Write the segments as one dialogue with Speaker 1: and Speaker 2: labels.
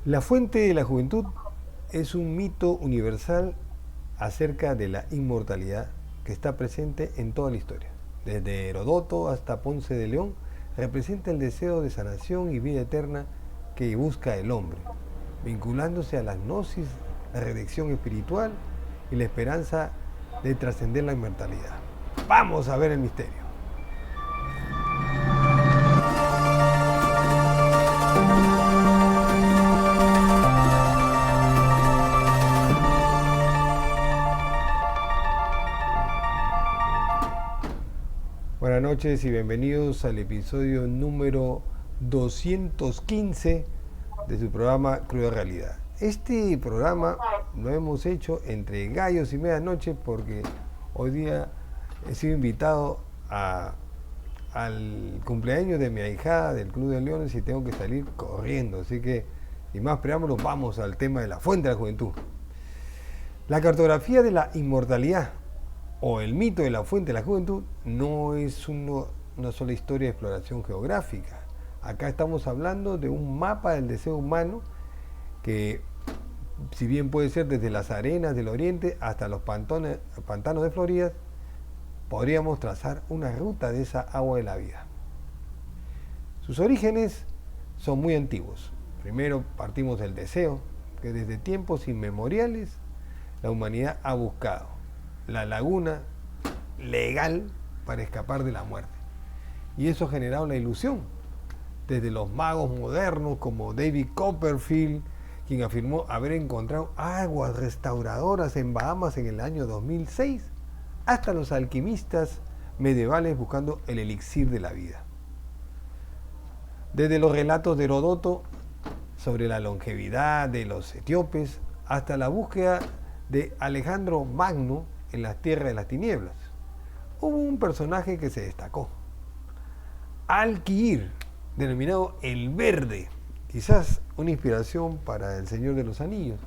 Speaker 1: La fuente de la juventud es un mito universal acerca de la inmortalidad que está presente en toda la historia. Desde Herodoto hasta Ponce de León, representa el deseo de sanación y vida eterna que busca el hombre, vinculándose a la gnosis, la redención espiritual y la esperanza de trascender la inmortalidad. Vamos a ver el misterio. Buenas noches y bienvenidos al episodio número 215 de su programa Cruda Realidad. Este programa lo hemos hecho entre gallos y medianoche porque hoy día he sido invitado al cumpleaños de mi ahijada del Club de Leones y tengo que salir corriendo. Así que, sin más preámbulos, vamos al tema de la fuente de la juventud. La cartografía de la inmortalidad o el mito de la fuente de la juventud no es una sola historia de exploración geográfica. Acá estamos hablando de un mapa del deseo humano que, si bien puede ser desde las arenas del oriente hasta los pantanos de Florida, podríamos trazar una ruta de esa agua de la vida. Sus orígenes son muy antiguos. Primero partimos del deseo, que desde tiempos inmemoriales la humanidad ha buscado la laguna legal para escapar de la muerte. Y eso ha generado la ilusión. Desde los magos modernos como David Copperfield, quien afirmó haber encontrado aguas restauradoras en Bahamas en el año 2006, hasta los alquimistas medievales buscando el elixir de la vida. Desde los relatos de Herodoto sobre la longevidad de los etíopes, hasta la búsqueda de Alejandro Magno en las tierras de las tinieblas. Hubo un personaje que se destacó, Alquir, denominado el Verde, quizás una inspiración para el Señor de los Anillos.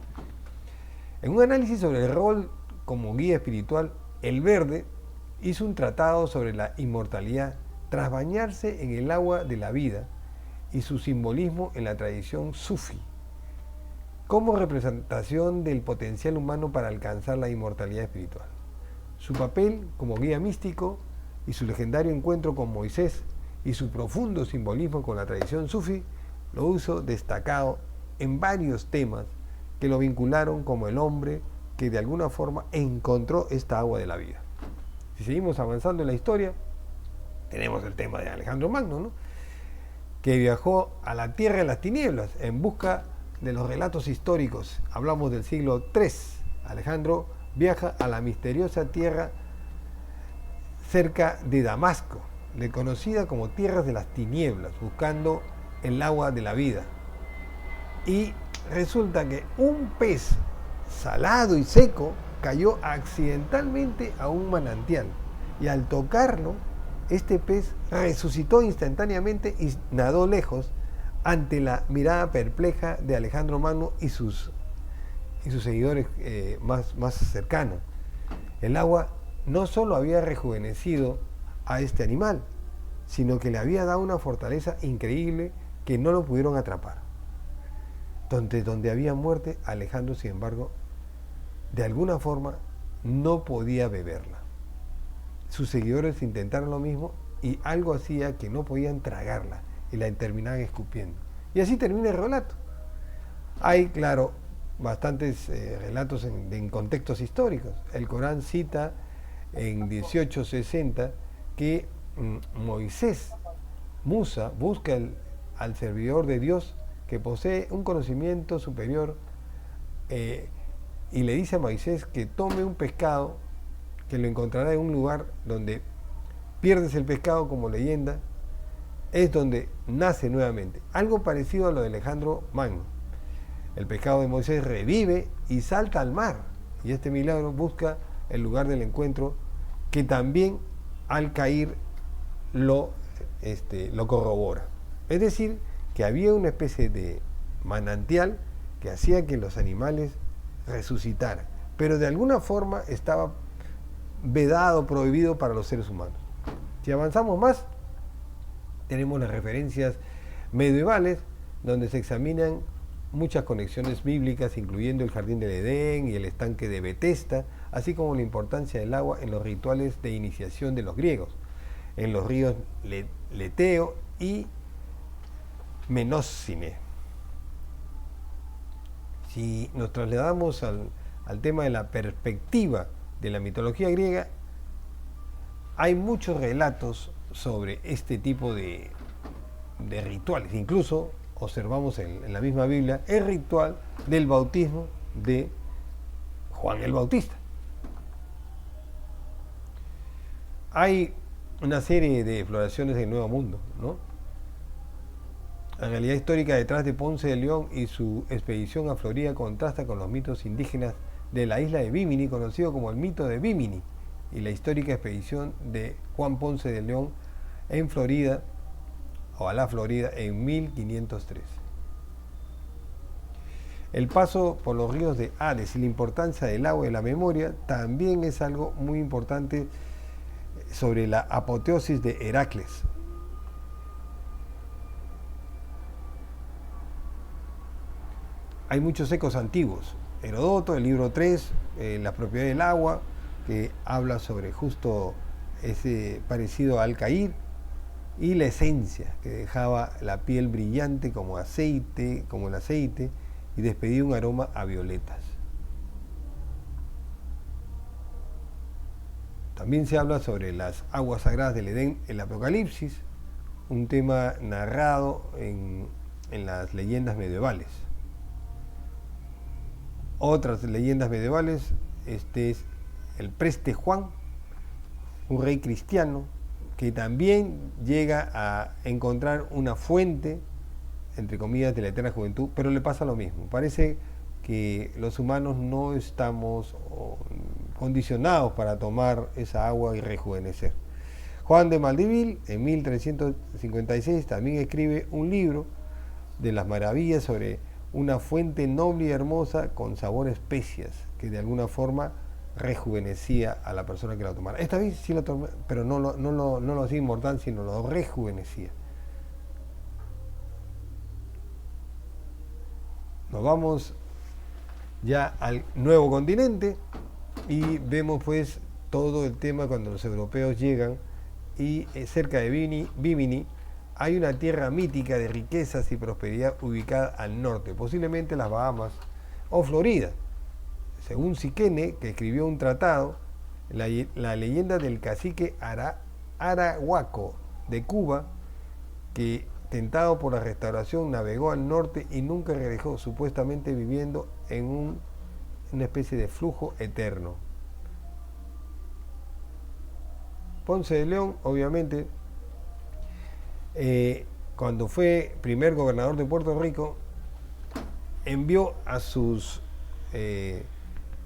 Speaker 1: En un análisis sobre el rol como guía espiritual, el Verde hizo un tratado sobre la inmortalidad tras bañarse en el agua de la vida y su simbolismo en la tradición sufí, como representación del potencial humano para alcanzar la inmortalidad espiritual. Su papel como guía místico y su legendario encuentro con Moisés y su profundo simbolismo con la tradición sufí lo hizo destacado en varios temas que lo vincularon como el hombre que de alguna forma encontró esta agua de la vida. Si seguimos avanzando en la historia, tenemos el tema de Alejandro Magno, ¿no?, que viajó a la tierra de las tinieblas en busca de los relatos históricos. Hablamos del siglo III. Alejandro viaja a la misteriosa tierra cerca de Damasco, conocida como tierras de las tinieblas, buscando el agua de la vida. Y resulta que un pez salado y seco cayó accidentalmente a un manantial, y al tocarlo, este pez resucitó instantáneamente y nadó lejos ante la mirada perpleja de Alejandro Magno y sus seguidores más cercanos. El agua no solo había rejuvenecido a este animal, sino que le había dado una fortaleza increíble que no lo pudieron atrapar. Donde había muerte, Alejandro, sin embargo, de alguna forma no podía beberla. Sus seguidores intentaron lo mismo y algo hacía que no podían tragarla y la terminaban escupiendo. Y así termina el relato. Hay, claro, bastantes relatos en contextos históricos. El Corán cita en 1860 que Moisés, Musa, busca al servidor de Dios que posee un conocimiento superior y le dice a Moisés que tome un pescado, que lo encontrará en un lugar donde pierdes el pescado, como leyenda, es donde nace nuevamente. Algo parecido a lo de Alejandro Magno. El pescado de Moisés revive y salta al mar. Y este milagro busca el lugar del encuentro, que también al caer lo corrobora. Es decir, que había una especie de manantial que hacía que los animales resucitaran, pero de alguna forma estaba vedado, prohibido para los seres humanos. Si avanzamos más, tenemos las referencias medievales donde se examinan muchas conexiones bíblicas, incluyendo el jardín del Edén y el estanque de Betesda, así como la importancia del agua en los rituales de iniciación de los griegos, en los ríos Leteo y Menósine. Si nos trasladamos al tema de la perspectiva de la mitología griega, hay muchos relatos sobre este tipo de rituales. Incluso observamos en la misma Biblia el ritual del bautismo de Juan el Bautista. Hay una serie de exploraciones del Nuevo Mundo, ¿no? La realidad histórica detrás de Ponce de León y su expedición a Florida contrasta con los mitos indígenas de la isla de Bimini, conocido como el mito de Bimini, y la histórica expedición de Juan Ponce de León en Florida, o a la Florida, en 1503. El paso por los ríos de Ares y la importancia del agua y la memoria también es algo muy importante sobre la apoteosis de Heracles. Hay muchos ecos antiguos. Herodoto, el libro 3, la propiedad del agua, que habla sobre justo ese parecido al Alcair, y la esencia, que dejaba la piel brillante como aceite, como el aceite, y despedía un aroma a violetas. También se habla sobre las aguas sagradas del Edén, el Apocalipsis, un tema narrado en las leyendas medievales. Otras leyendas medievales, este es el preste Juan, un rey cristiano, que también llega a encontrar una fuente, entre comillas, de la eterna juventud, pero le pasa lo mismo. Parece que los humanos no estamos condicionados para tomar esa agua y rejuvenecer. Juan de Maldivil, en 1356, también escribe un libro de las maravillas sobre una fuente noble y hermosa con sabor a especias, que de alguna forma rejuvenecía a la persona que la tomara. Esta vez sí lo tomó, pero no lo hacía inmortal, sino lo rejuvenecía. Nos vamos ya al nuevo continente y vemos pues todo el tema cuando los europeos llegan y cerca de Bimini hay una tierra mítica de riquezas y prosperidad ubicada al norte, posiblemente las Bahamas o Florida. Según Siquene, que escribió un tratado, la leyenda del cacique Arahuaco de Cuba, que tentado por la restauración navegó al norte y nunca regresó, supuestamente viviendo en una especie de flujo eterno. Ponce de León, obviamente, cuando fue primer gobernador de Puerto Rico, envió a sus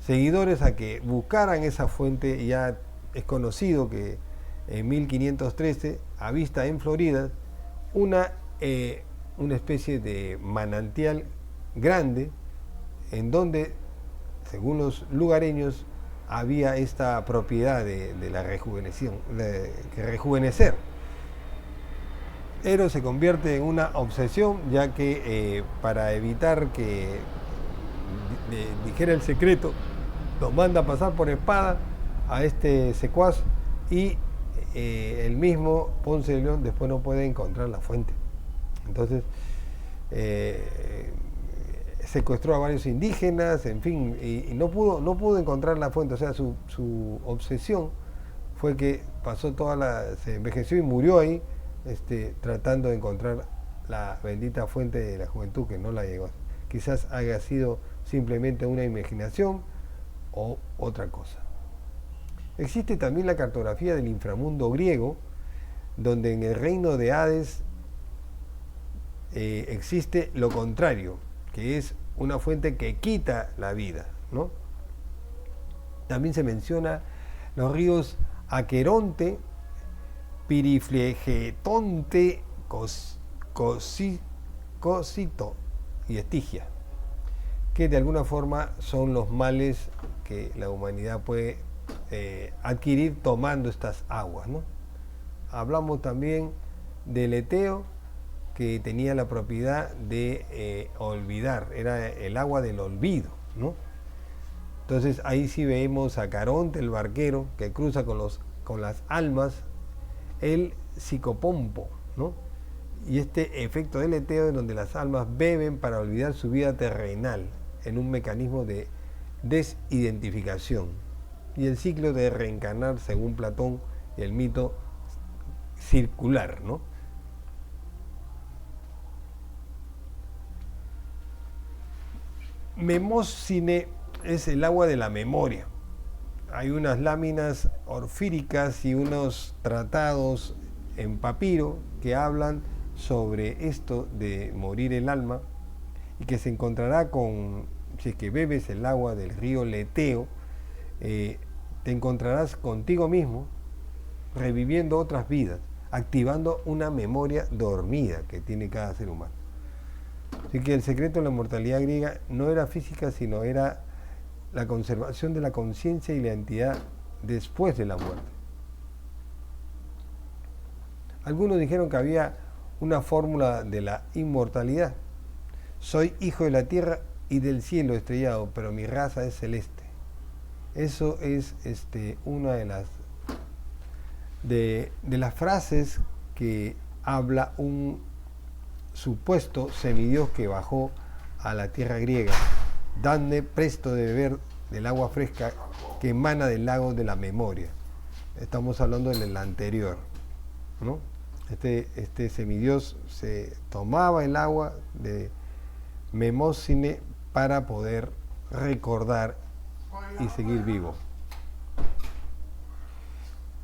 Speaker 1: seguidores a que buscaran esa fuente. Ya es conocido que en 1513 avista en Florida una especie de manantial grande en donde, según los lugareños, había esta propiedad de la rejuvenecer. Pero se convierte en una obsesión, ya que para evitar que dijera el secreto, lo manda a pasar por espada a este secuaz y el mismo Ponce de León después no puede encontrar la fuente. Entonces secuestró a varios indígenas, en fin, y no pudo encontrar la fuente. O sea, su obsesión fue que se envejeció y murió ahí, tratando de encontrar la bendita fuente de la juventud, que no la llegó. Quizás haya sido simplemente una imaginación o otra cosa. Existe también la cartografía del inframundo griego, donde en el reino de Hades existe lo contrario, que es una fuente que quita la vida, ¿no? También se menciona los ríos Aqueronte, Piriflegetonte, Cosito y Estigia, que de alguna forma son los males que la humanidad puede adquirir tomando estas aguas, ¿no? Hablamos también del Leteo que tenía la propiedad de olvidar, era el agua del olvido, ¿no? Entonces ahí sí vemos a Caronte, el barquero, que cruza con las almas el psicopompo, ¿no? Y este efecto del leteo en donde las almas beben para olvidar su vida terrenal en un mecanismo de desidentificación. Y el ciclo de reencarnar, según Platón y el mito, circular, ¿no? Memósine es el agua de la memoria. Hay unas láminas orfíricas y unos tratados en papiro que hablan sobre esto de morir el alma y que se encontrará con, si es que bebes el agua del río Leteo, te encontrarás contigo mismo reviviendo otras vidas, activando una memoria dormida que tiene cada ser humano. Así que el secreto de la inmortalidad griega no era física, sino era la conservación de la conciencia y la entidad después de la muerte. Algunos dijeron que había una fórmula de la inmortalidad. Soy hijo de la tierra y del cielo estrellado, pero mi raza es celeste. Eso es una de las frases que habla un supuesto semidios que bajó a la tierra griega. Dadme presto de beber del agua fresca que emana del lago de la memoria. Estamos hablando del anterior, ¿no? Este semidios se tomaba el agua de Memósine para poder recordar y seguir vivo.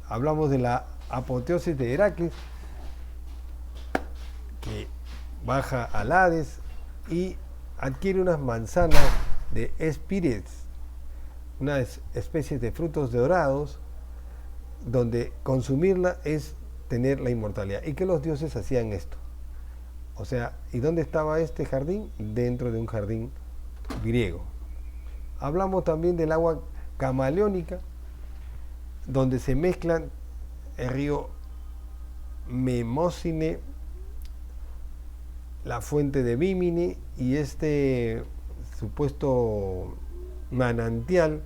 Speaker 1: Hablamos de la apoteosis de Heracles, que baja al Hades y adquiere unas manzanas de espírits, unas especies de frutos dorados, donde consumirla es tener la inmortalidad. ¿Y que los dioses hacían esto? O sea, ¿y dónde estaba este jardín? Dentro de un jardín griego. Hablamos también del agua camaleónica, donde se mezclan el río Memósine, la fuente de Bimini y este supuesto manantial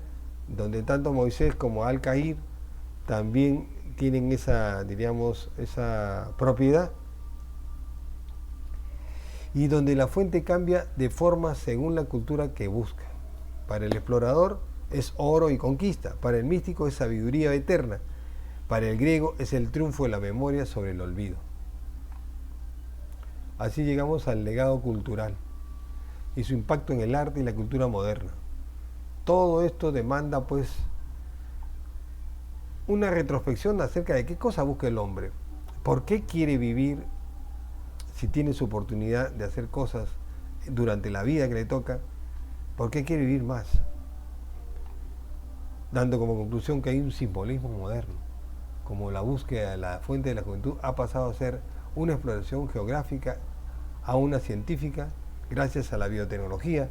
Speaker 1: donde tanto Moisés como Al-Cair también tienen esa, diríamos, esa propiedad, y donde la fuente cambia de forma según la cultura que busca. Para el explorador es oro y conquista, para el místico es sabiduría eterna, para el griego es el triunfo de la memoria sobre el olvido. Así llegamos al legado cultural y su impacto en el arte y la cultura moderna. Todo esto demanda pues una retrospección acerca de qué cosa busca el hombre, por qué quiere vivir si tiene su oportunidad de hacer cosas durante la vida que le toca, por qué quiere vivir más, dando como conclusión que hay un simbolismo moderno, como la búsqueda de la fuente de la juventud ha pasado a ser una exploración geográfica a una científica, gracias a la biotecnología,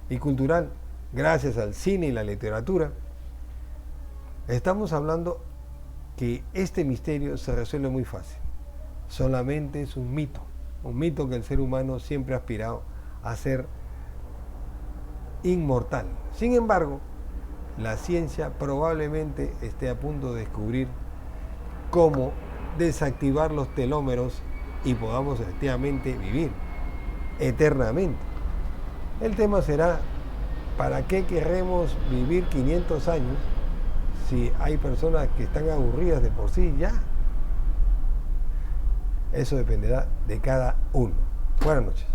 Speaker 1: y cultural, gracias al cine y la literatura. Estamos hablando que este misterio se resuelve muy fácil. Solamente es un mito que el ser humano siempre ha aspirado a ser inmortal. Sin embargo, la ciencia probablemente esté a punto de descubrir cómo desactivar los telómeros y podamos efectivamente vivir eternamente. El tema será, ¿para qué queremos vivir 500 años si hay personas que están aburridas de por sí ya? Eso dependerá de cada uno. Buenas noches.